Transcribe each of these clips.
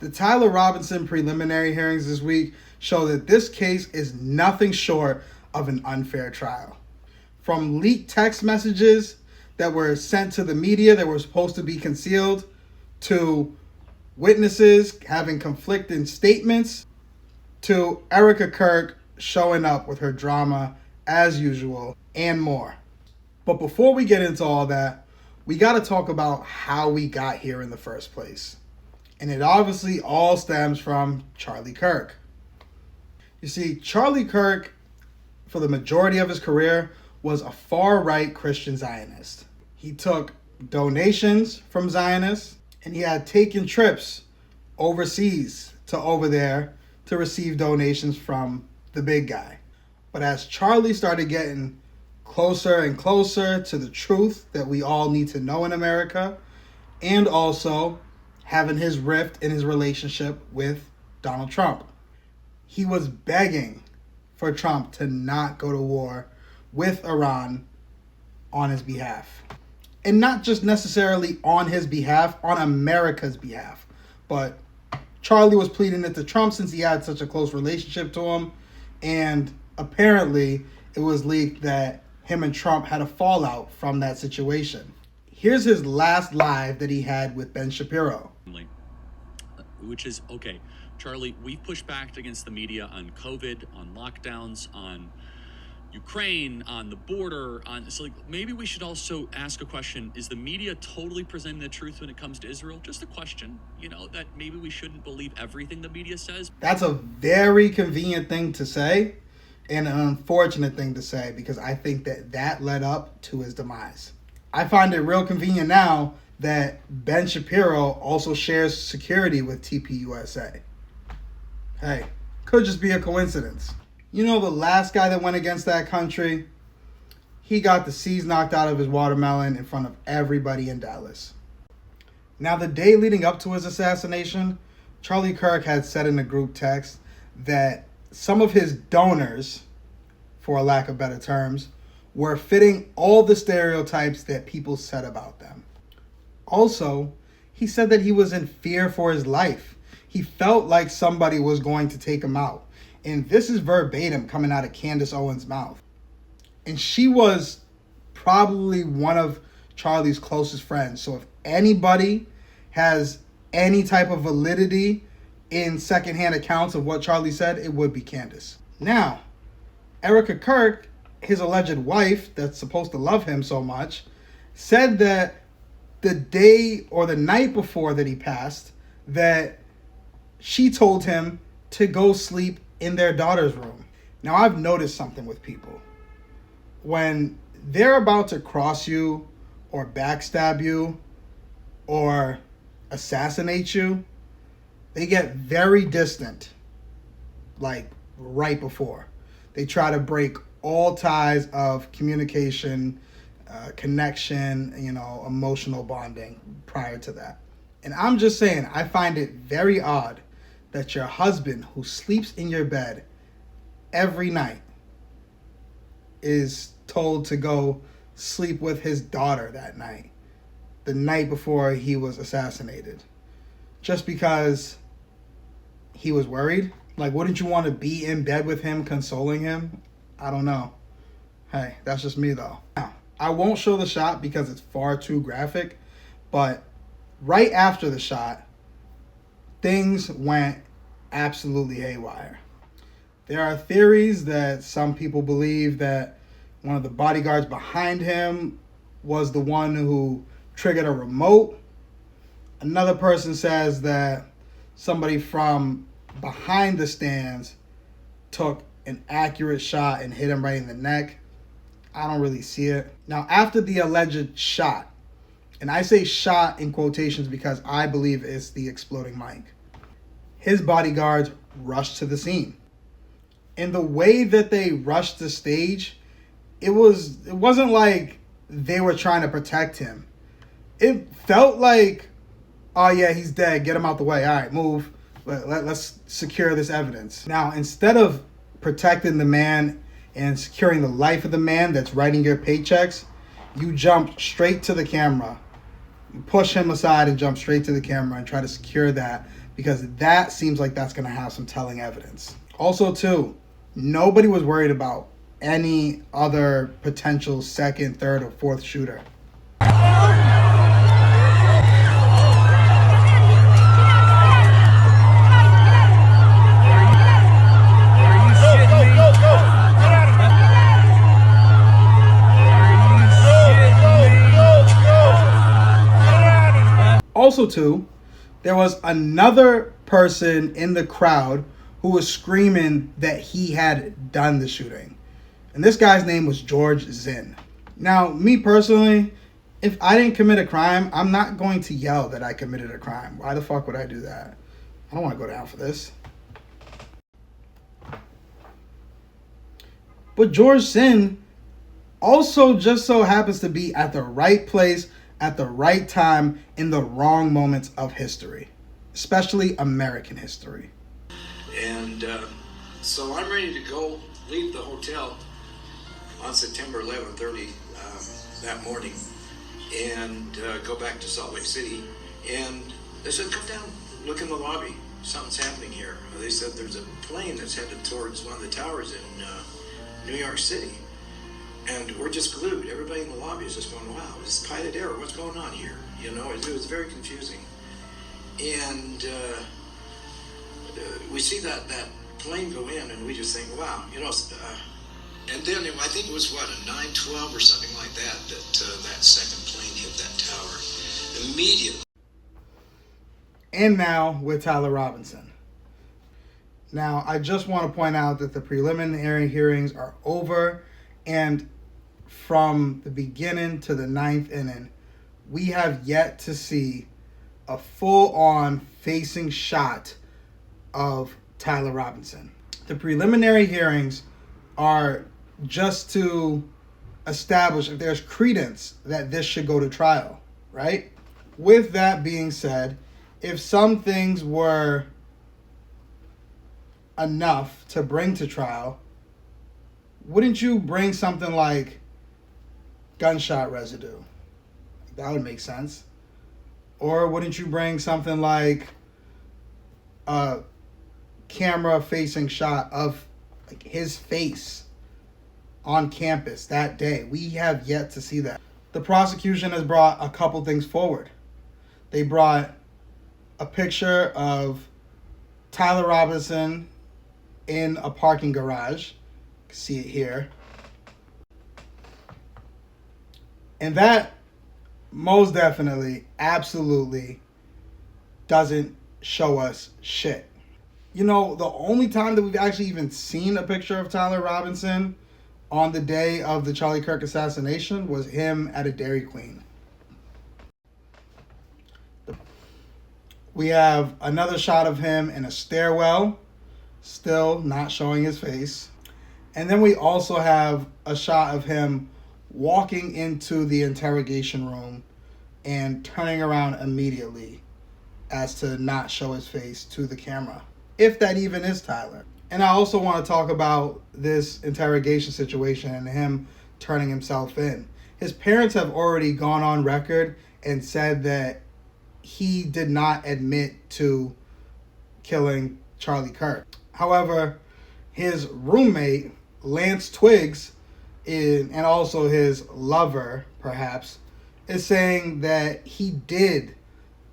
The Tyler Robinson preliminary hearings this week show that this case is nothing short of an unfair trial. From leaked text messages that were sent to the media that were supposed to be concealed, to witnesses having conflicting statements, to Erica Kirk showing up with her drama as usual, and more. But before we get into all that, we got to talk about how we got here in the first place. And it obviously all stems from Charlie Kirk. You see, Charlie Kirk, for the majority of his career, was a far-right Christian Zionist. He took donations from Zionists, and he had taken trips overseas to over there to receive donations from the big guy. But as Charlie started getting closer and closer to the truth that we all need to know in America, and also having his rift in his relationship with Donald Trump, he was begging for Trump to not go to war with Iran on his behalf. And not just necessarily on his behalf, on America's behalf. But Charlie was pleading it to Trump since he had such a close relationship to him. And apparently it was leaked that him and Trump had a fallout from that situation. Here's his last live that he had with Ben Shapiro. Which is, okay, Charlie, we've pushed back against the media on COVID, on lockdowns, on Ukraine, on the border, so like maybe we should also ask a question. Is the media totally presenting the truth when it comes to Israel? Just a question, that maybe we shouldn't believe everything the media says. That's a very convenient thing to say and an unfortunate thing to say, because I think that led up to his demise. I find it real convenient now that Ben Shapiro also shares security with TPUSA. Hey, could just be a coincidence. The last guy that went against that country, he got the seeds knocked out of his watermelon in front of everybody in Dallas. Now, the day leading up to his assassination, Charlie Kirk had said in a group text that some of his donors, for a lack of better terms, were fitting all the stereotypes that people said about them. Also, he said that he was in fear for his life. He felt like somebody was going to take him out. And this is verbatim coming out of Candace Owens' mouth. And she was probably one of Charlie's closest friends. So if anybody has any type of validity in secondhand accounts of what Charlie said, it would be Candace. Now, Erica Kirk, his alleged wife that's supposed to love him so much, said that the day or the night before that he passed, that she told him to go sleep in their daughter's room. Now, I've noticed something with people. When they're about to cross you or backstab you or assassinate you, they get very distant, like right before. They try to break all ties of communication, connection, emotional bonding prior to that. And I'm just saying, I find it very odd that your husband, who sleeps in your bed every night, is told to go sleep with his daughter that night, the night before he was assassinated, just because he was worried. Like, wouldn't you want to be in bed with him, consoling him? I don't know. Hey, that's just me though. Now, I won't show the shot because it's far too graphic, but right after the shot, things went absolutely haywire. There are theories that some people believe that one of the bodyguards behind him was the one who triggered a remote. Another person says that somebody from behind the stands took an accurate shot and hit him right in the neck. I don't really see it. Now, after the alleged shot, and I say shot in quotations because I believe it's the exploding mic, his bodyguards rushed to the scene. And the way that they rushed the stage, it wasn't like they were trying to protect him. It felt like, oh yeah, he's dead, get him out the way. All right, move. Let's secure this evidence. Now, instead of protecting the man and securing the life of the man that's writing your paychecks, you jump straight to the camera. You push him aside and jump straight to the camera and try to secure that because that seems like that's going to have some telling evidence. Also, too, nobody was worried about any other potential second, third, or fourth shooter. Also, too, there was another person in the crowd who was screaming that he had done the shooting. And this guy's name was George Zinn. Now, me personally, if I didn't commit a crime, I'm not going to yell that I committed a crime. Why the fuck would I do that? I don't want to go down for this. But George Zinn also just so happens to be at the right place at the right time in the wrong moments of history, especially American history. And so I'm ready to go leave the hotel on September 11th, that morning, and go back to Salt Lake City. And they said, come down, look in the lobby. Something's happening here. They said there's a plane that's headed towards one of the towers in New York City. And we're just glued. Everybody in the lobby is just going, wow, is this piloted error? What's going on here? You know, it was very confusing. And we see that plane go in, and we just think, wow, you know. And then I think it was, what, a 912 or something like that that second plane hit that tower immediately. And now with Tyler Robinson. Now, I just want to point out that the preliminary hearings are over, and from the beginning to the ninth inning, we have yet to see a full-on facing shot of Tyler Robinson. The preliminary hearings are just to establish if there's credence that this should go to trial, right? With that being said, if some things were enough to bring to trial, wouldn't you bring something like gunshot residue? That would make sense. Or wouldn't you bring something like a camera facing shot of like his face on campus that day? We have yet to see that. The prosecution has brought a couple things forward. They brought a picture of Tyler Robinson in a parking garage. You can see it here. And that most definitely, absolutely doesn't show us shit. You know, the only time that we've actually even seen a picture of Tyler Robinson on the day of the Charlie Kirk assassination was him at a Dairy Queen. We have another shot of him in a stairwell, still not showing his face. And then we also have a shot of him walking into the interrogation room and turning around immediately as to not show his face to the camera, if that even is Tyler. And I also want to talk about this interrogation situation and him turning himself in. His parents have already gone on record and said that he did not admit to killing Charlie Kirk. However, his roommate, Lance Twiggs, and also his lover, perhaps, is saying that he did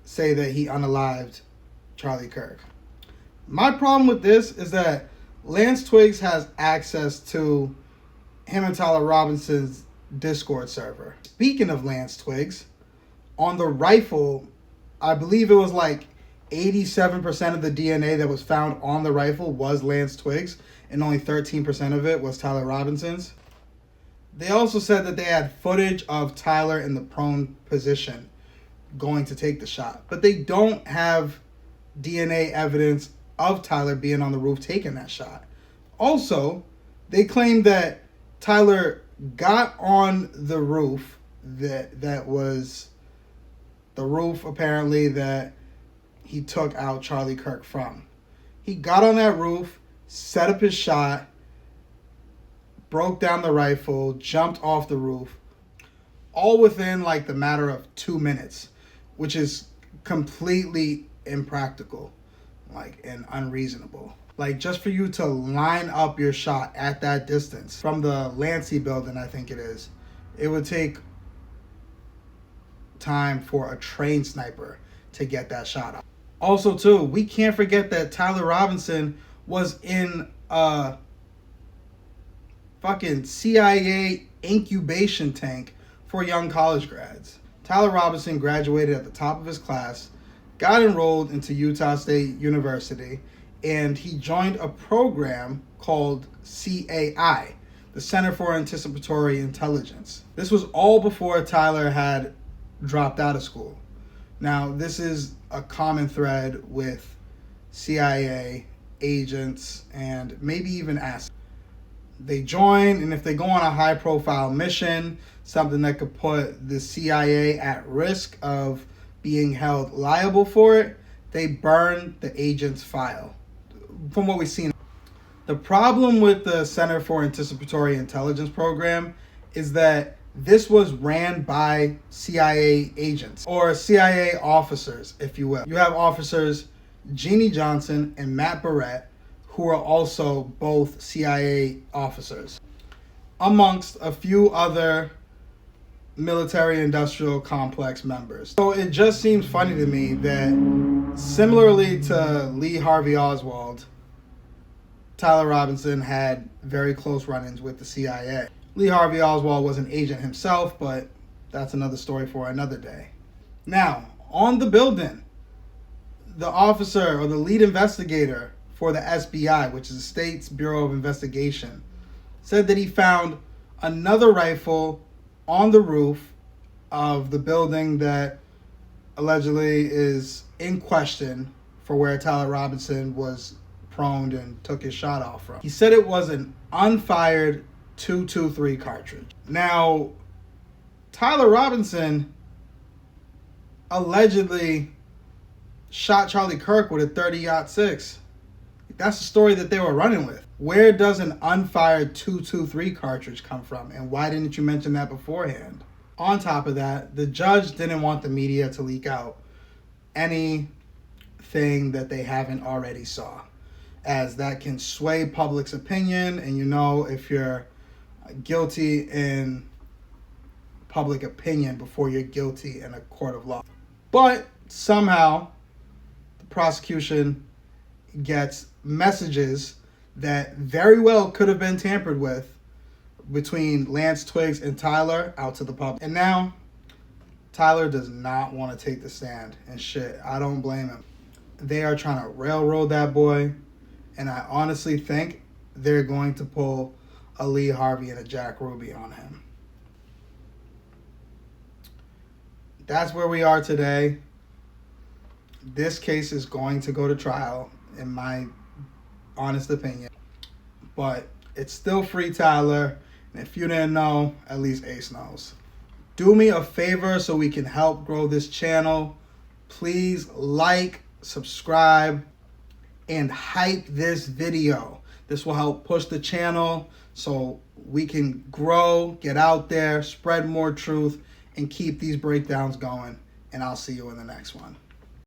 say that he unalived Charlie Kirk. My problem with this is that Lance Twiggs has access to him and Tyler Robinson's Discord server. Speaking of Lance Twiggs, on the rifle, I believe it was like 87% of the DNA that was found on the rifle was Lance Twiggs, and only 13% of it was Tyler Robinson's. They also said that they had footage of Tyler in the prone position going to take the shot, but they don't have DNA evidence of Tyler being on the roof taking that shot. Also, they claimed that Tyler got on the roof that was the roof apparently that he took out Charlie Kirk from. He got on that roof, set up his shot, broke down the rifle, jumped off the roof, all within like the matter of 2 minutes, which is completely impractical. and unreasonable. Just for you to line up your shot at that distance from the Lancey building, I think it is, it would take time for a trained sniper to get that shot up. Also, too, we can't forget that Tyler Robinson was in a fucking CIA incubation tank for young college grads. Tyler Robinson graduated at the top of his class, got enrolled into Utah State University, and he joined a program called CAI, the Center for Anticipatory Intelligence. This was all before Tyler had dropped out of school. Now, this is a common thread with CIA agents and maybe even assets. They join, and if they go on a high-profile mission, something that could put the CIA at risk of being held liable for it, they burn the agent's file. From what we've seen, the problem with the Center for Anticipatory Intelligence program is that this was ran by CIA agents, or CIA officers, if you will. You have officers Jeannie Johnson and Matt Barrett, who are also both CIA officers, amongst a few other military-industrial complex members. So it just seems funny to me that, similarly to Lee Harvey Oswald, Tyler Robinson had very close run-ins with the CIA. Lee Harvey Oswald was an agent himself, but that's another story for another day. Now, on the building, the officer or the lead investigator for the SBI, which is the State's Bureau of Investigation, said that he found another rifle on the roof of the building that allegedly is in question for where Tyler Robinson was prone and took his shot off from. He said it was an unfired .223 cartridge. Now, Tyler Robinson allegedly shot Charlie Kirk with a .30-06. That's the story that they were running with. Where does an unfired .223 cartridge come from, and why didn't you mention that beforehand? On top of that, the judge didn't want the media to leak out anything that they haven't already saw, as that can sway public's opinion, and if you're guilty in public opinion before you're guilty in a court of law. But somehow the prosecution gets messages that very well could have been tampered with between Lance Twiggs and Tyler out to the public. And now Tyler does not want to take the stand, and shit, I don't blame him. They are trying to railroad that boy, and I honestly think they're going to pull a Lee Harvey and a Jack Ruby on him. That's where we are today. This case is going to go to trial, in my honest opinion. But it's still free Tyler, and if you didn't know, at least Ace knows. Do me a favor so we can help grow this channel. Please like, subscribe, and hype this video. This will help push the channel so we can grow, get out there, spread more truth, and keep these breakdowns going. And I'll see you in the next one.